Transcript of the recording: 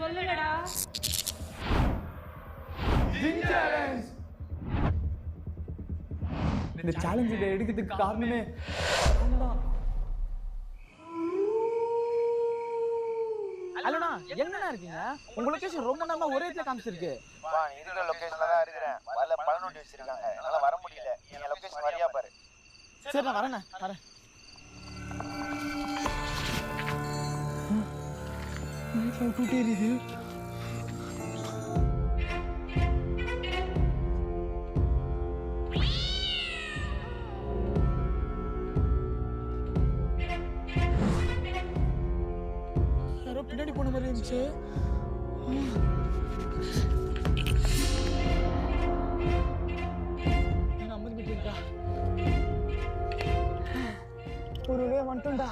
சொல்லுடா. இந்த சேலஞ்ச் எடுக்கிறதுக்கு காரணமே ஹலோண்ணா எங்கண்ணா இருக்கீங்க? உங்க லொகேஷன் ரொம்ப நேரமா ஒரே இடத்துல காமிச்சிருக்கு. நீ இருக்கிற லொகேஷன்ல தான் இருக்கிறேன். வரல பல நோட்டி வச்சிருக்காங்க. என்னால வர முடியல. நீ லொகேஷன் வரியா பாரு. சரி நான் வரேண்ணா வரேன். வீட்டில் கூட்டி எரியுது. யாரோ பின்னாடி போன மாதிரி இருந்துச்சு. நான் 50 மீட்டர் இருக்கா ஒரு வழியா வந்துட்டோம்டா.